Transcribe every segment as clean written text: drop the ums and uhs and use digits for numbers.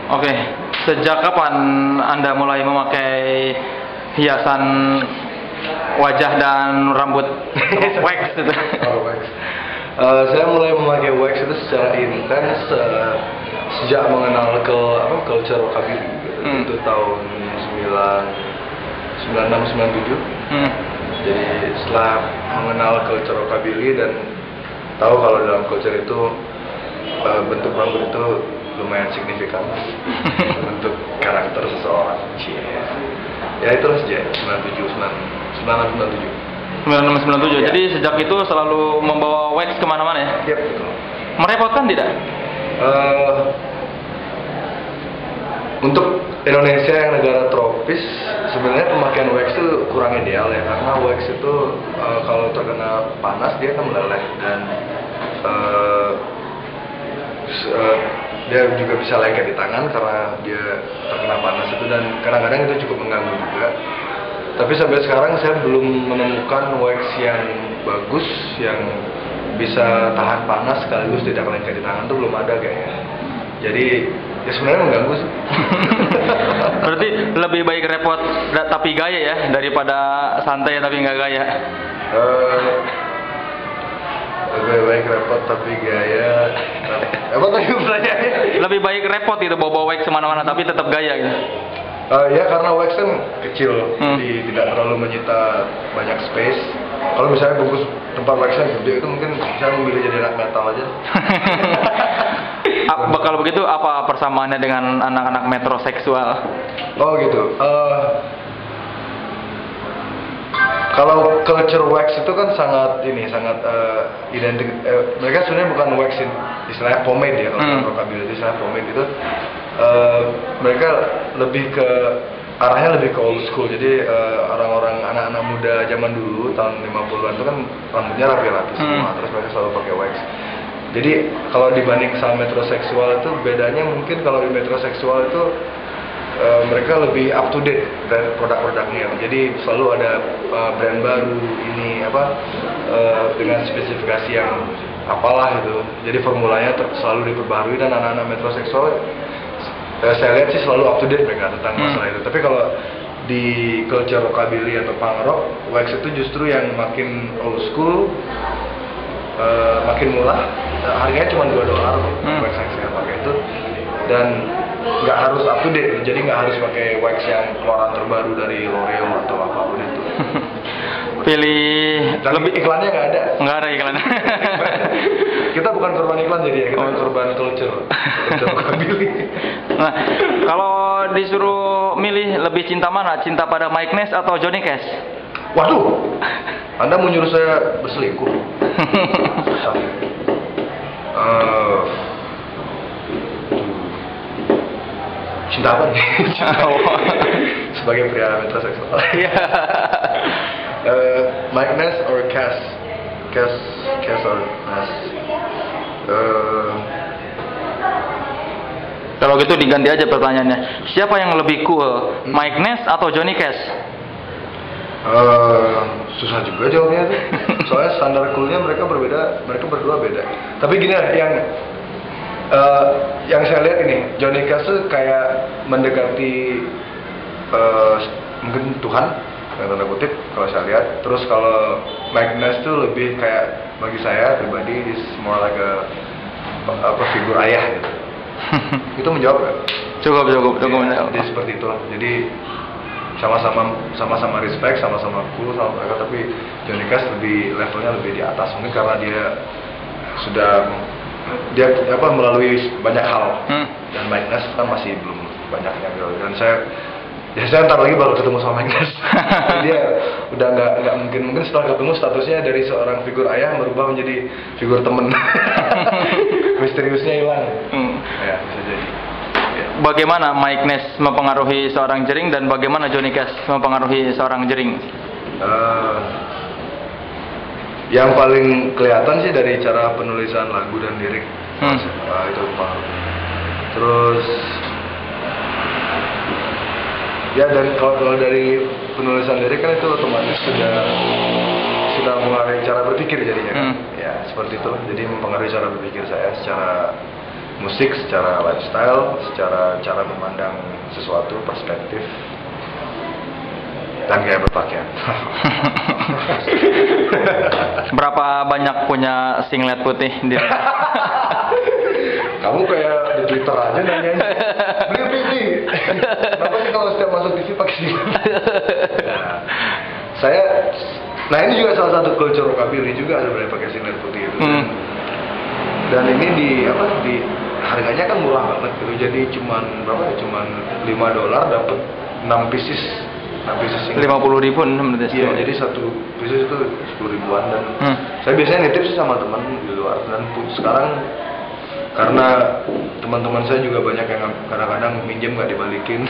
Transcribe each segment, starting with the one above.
Oke, sejak kapan Anda mulai memakai hiasan wajah dan rambut wax itu? Oh, wax. Saya mulai memakai wax itu secara intens sejak mengenal culture rockabilly. Itu tahun 96-97. Jadi setelah mengenal culture rockabilly dan tahu kalau dalam culture itu bentuk rambut itu lumayan signifikan untuk karakter seseorang. Ya itulah sejak 96-97. Ya. Jadi sejak itu selalu membawa wax kemana-mana ya? Iya betul. Merepotkan tidak? Untuk Indonesia yang negara tropis, sebenarnya pemakaian wax itu kurang ideal ya, karena wax itu kalau terkena panas dia akan meleleh dan dia juga bisa lengket di tangan karena dia terkena panas itu, dan kadang-kadang itu cukup mengganggu juga. Tapi sampai sekarang saya belum menemukan wax yang bagus yang bisa tahan panas sekaligus tidak lengket di tangan, itu belum ada kayaknya. Jadi ya sebenarnya mengganggu sih. Berarti lebih baik repot tapi gaya ya daripada santai tapi nggak gaya. Lebih baik repot tapi gaya. Apa tadi pertanyaannya? Lebih baik repot itu bawa wax kemana-mana tapi tetap gaya gitu. Ya karena wax kan kecil, jadi tidak terlalu menyita banyak space. Kalau misalnya bungkus tempat waxnya gede itu mungkin saya memilih jadi anak metal aja. Kalau begitu apa persamaannya dengan anak-anak metroseksual? Oh gitu. Kalau culture wax itu kan sangat identik. Mereka sebenarnya bukan wax, istilahnya pomade ya, kalau rockabilly itu istilahnya pomade itu. Mereka lebih ke arahnya lebih ke old school. Jadi orang-orang anak-anak muda zaman dulu tahun 50-an itu kan rambutnya rapi-rapi semua, terus mereka selalu pakai wax. Jadi kalau dibanding sama metroseksual itu bedanya mungkin kalau di metroseksual itu mereka lebih up to date produk-produknya. Jadi selalu ada brand baru ini dengan spesifikasi yang apalah itu. Jadi formulanya selalu diperbarui, dan anak-anak metroseksual saya lihat sih selalu up to date mereka tentang masalah itu. Tapi kalau di culture rockabilly atau punk rock, wax itu justru yang makin old school, makin murah, harganya cuma $2 wax yang saya pakai itu, dan nggak harus up to date, jadi nggak harus pakai wax yang keluaran terbaru dari L'Oreal atau apapun itu. Pilih dan lebih iklannya nggak ada iklan. Kita bukan korban iklan jadi ya, kita korban culture rockabilly. Nah, kalau disuruh milih lebih cinta mana? Cinta pada Mike Ness atau Johnny Cash? Waduh, Anda mau nyuruh saya berselingkuh? Cinta apa nih? Sebagai pria metroseksual. Mike Ness or Cass? Cass or Ness? Kalau gitu diganti aja pertanyaannya. Siapa yang lebih cool, Mike Ness atau Johnny Cash? Susah juga jawabnya tuh. Soalnya standar coolnya mereka berbeda, mereka berdua beda. Tapi gini lah, yang saya lihat ini, Johnny Cash tuh kayak mendekati mungkin Tuhan, dengan tanda kutip kalau saya lihat. Terus kalau Mike Ness tuh lebih kayak, bagi saya pribadi, is more like a figur ayah gitu. Itu menjawab gak? Cukup. Jadi seperti itulah. Jadi sama-sama respect, sama-sama cool sama mereka, tapi Johnny Cash levelnya lebih di atas, mungkin karena dia sudah melalui banyak hal, dan Mike Ness kan masih belum banyak yang dan saya ntar lagi baru ketemu sama Mike Ness. Dia udah nggak mungkin setelah ketemu statusnya dari seorang figur ayah merubah menjadi figur temen. Misteriusnya hilang. Ya bisa jadi. Bagaimana Mike Ness mempengaruhi seorang jering dan bagaimana Johnny Cash mempengaruhi seorang jering? Yang paling kelihatan sih dari cara penulisan lagu dan lirik, itu pengaruh. Terus ya, dan kalau dari penulisan lirik kan itu otomatis sudah mengaruhi cara berpikir jadinya kan. Ya seperti itu, jadi mempengaruhi cara berpikir saya secara musik, secara lifestyle, secara cara memandang sesuatu, perspektif, dan gaya berpakaian. Berapa banyak punya singlet putih di Kamu kayak di Twitter aja nanya, beli. Kenapa sih kalau setiap masuk TV pakai singlet? Nah ini juga salah satu culture rockabilly juga sebenarnya pakai singlet putih itu. Dan ini di harganya kan murah banget gitu. Jadi cuman berapa ya? Cuman $5 dapat 6 pieces. 50.000 menurut Iya, jadi satu pieces itu 10 ribuan dan saya biasanya nitip sih sama teman di luar dan sekarang karena teman-teman saya juga banyak yang kadang-kadang minjem nggak dibalikin.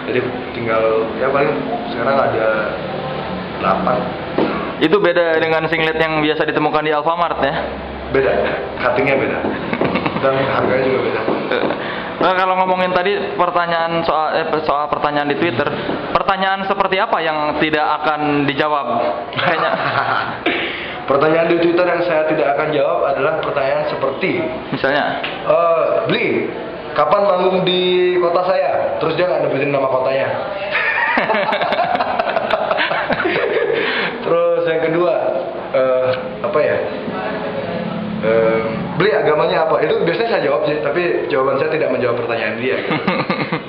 Jadi tinggal ya paling sekarang ada 8. Itu beda dengan singlet yang biasa ditemukan di Alfamart ya? Beda, cuttingnya beda dan harganya juga beda. Nah, kalau ngomongin tadi pertanyaan soal pertanyaan di Twitter, pertanyaan seperti apa yang tidak akan dijawab? Kayaknya pertanyaan di Twitter yang saya tidak akan jawab adalah pertanyaan seperti misalnya, Bli, kapan manggung di kota saya? Terus dia nggak nyebutin nama kotanya. Terus yang kedua, apa ya? Beli agamanya apa? Itu biasanya saya jawab sih, tapi jawaban saya tidak menjawab pertanyaan dia gitu.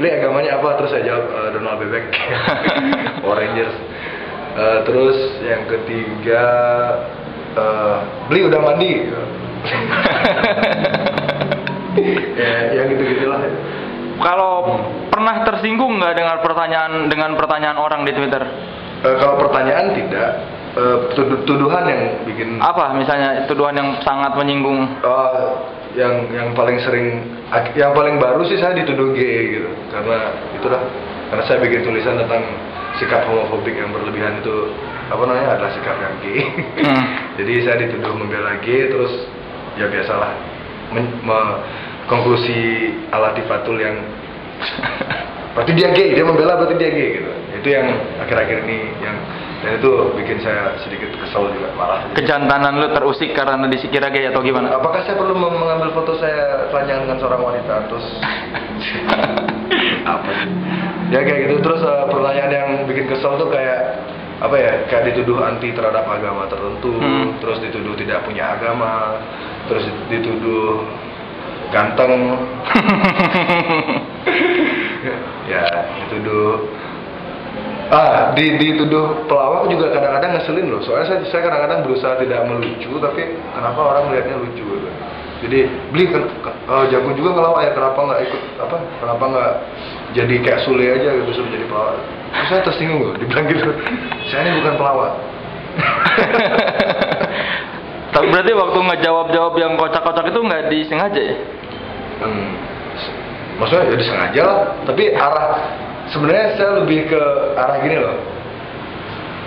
Beli agamanya apa? Terus saya jawab Donald Bebek, Power Rangers. Terus yang ketiga, beli udah mandi. Ya, yang gitu-gitulah. Kalau pernah tersinggung nggak dengan pertanyaan orang di Twitter? Kalau pertanyaan tidak. Tuduhan yang bikin apa misalnya tuduhan yang sangat menyinggung? Yang paling sering, yang paling baru sih saya dituduh gay gitu, karena saya bikin tulisan tentang sikap homofobik yang berlebihan itu adalah sikap yang gay. Jadi saya dituduh membela gay, terus ya biasalah konklusi Al-Latifatul yang berarti dia gay, dia membela berarti dia gay gitu. Itu yang akhir-akhir ini dan itu bikin saya sedikit kesal juga, malah kejantanan lu terusik karena dikira gay atau gimana? Apakah saya perlu mengambil foto saya telanjang dengan seorang wanita terus apa sih? Ya kayak gitu. Terus pertanyaan yang bikin kesal tuh kayak apa ya, kayak dituduh anti terhadap agama tertentu, terus dituduh tidak punya agama, terus dituduh ganteng. Ya dituduh dituduh pelawak juga kadang-kadang ngeselin loh. Soalnya saya kadang-kadang berusaha tidak melucu, tapi kenapa orang melihatnya lucu gitu. Jadi beli jago juga ngelawak ya, kenapa nggak ikut kenapa nggak jadi kayak Sule aja gitu, suruh jadi pelawak. Terus saya tersinggung loh dibilang gitu. Saya ini bukan pelawak. Tapi berarti waktu ngejawab yang kocak-kocak itu nggak disengaja ya? Maksudnya ya disengaja lah, tapi sebenarnya saya lebih ke arah gini loh.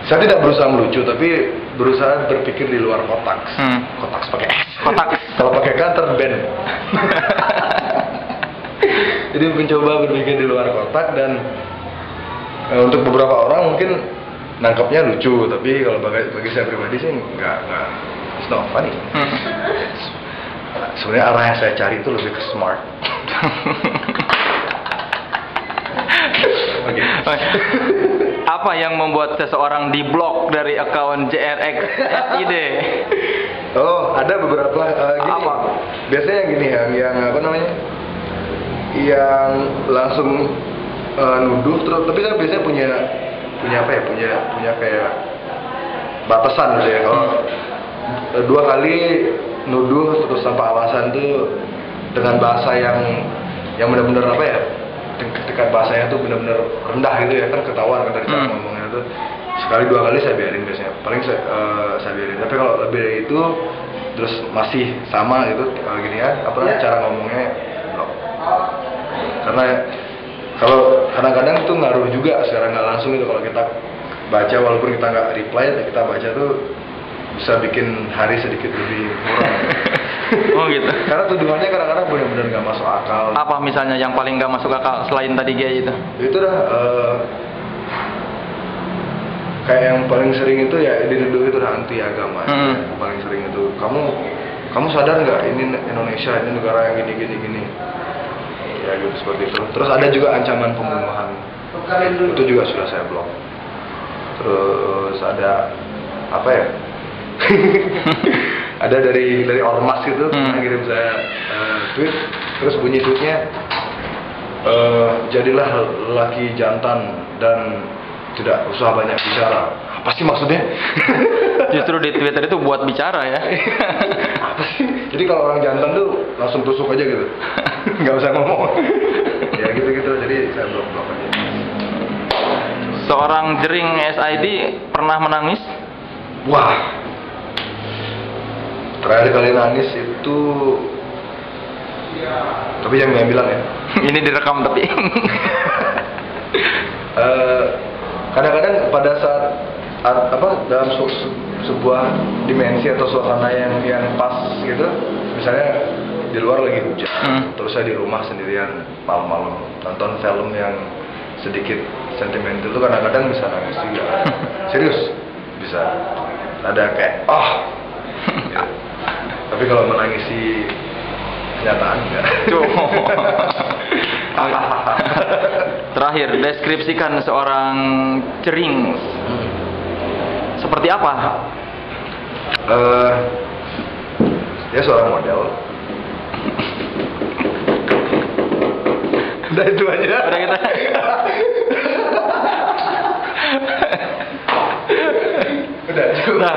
Saya tidak berusaha melucu, tapi berusaha berpikir di luar kotak. Kotak pakai S. Kotak. Kalau pakai K band. Jadi mencoba berpikir di luar kotak dan untuk beberapa orang mungkin nangkapnya lucu, tapi kalau bagi saya pribadi sih nggak it's not funny. Sebenarnya arah yang saya cari itu lebih ke smart. Okay. Apa yang membuat seseorang diblok dari akun JRX-ID? Oh, ada beberapa gini. Apa? Biasanya yang gini yang apa namanya? Yang langsung nuduh terus, tapi saya biasanya punya apa ya? Punya kayak batasan gitu ya. Kalau 2 kali nuduh terus tanpa alasan tuh dengan bahasa yang benar-benar apa ya? Ketika bahasanya tuh benar-benar rendah gitu ya, kan ketahuan kan dari cara ngomongnya tuh. Sekali 2 kali saya biarin biasanya, paling saya biarin. Tapi kalau lebih dari itu terus masih sama gitu gini ya, cara ngomongnya karena kalau kadang-kadang itu ngaruh juga secara nggak langsung gitu. Kalau kita baca walaupun kita nggak reply, kita baca tuh bisa bikin hari sedikit lebih murah. Oh gitu. Karena tuduhannya kadang-kadang benar-benar nggak masuk akal. Apa misalnya yang paling nggak masuk akal selain tadi gay itu? Itu dah kayak yang paling sering itu ya dituduh itu dah anti agama. Paling sering itu kamu kamu sadar nggak ini Indonesia, ini negara yang gini ya gitu, seperti itu. Terus ada juga ancaman pembunuhan, itu juga sudah saya blok. Terus ada apa ya? Ada dari ormas gitu yang kirim saya tweet, terus bunyi tweetnya, jadilah lelaki jantan dan tidak usah banyak bicara. Apa sih maksudnya? Justru di Twitter itu buat bicara ya. Apa sih? Jadi kalau orang jantan tuh langsung tusuk aja gitu, nggak usah ngomong. Ya gitu-gitu, jadi saya blok aja. Seorang jering SID pernah menangis? Wah, terakhir kali nangis itu, tapi jangan bilang ya. Ini direkam tapi. Kadang-kadang pada saat dalam sebuah dimensi atau suasana yang pas gitu, misalnya di luar lagi hujan, terus saya di rumah sendirian malam-malam nonton film yang sedikit sentimental itu, kadang-kadang bisa nangis juga. Serius bisa ada kayak ya. Tapi kalau menangisi kenyataan enggak. Terakhir, deskripsikan seorang jering seperti apa? Dia seorang model. Udah itu aja. Udah kita. Udah cukup. Nah,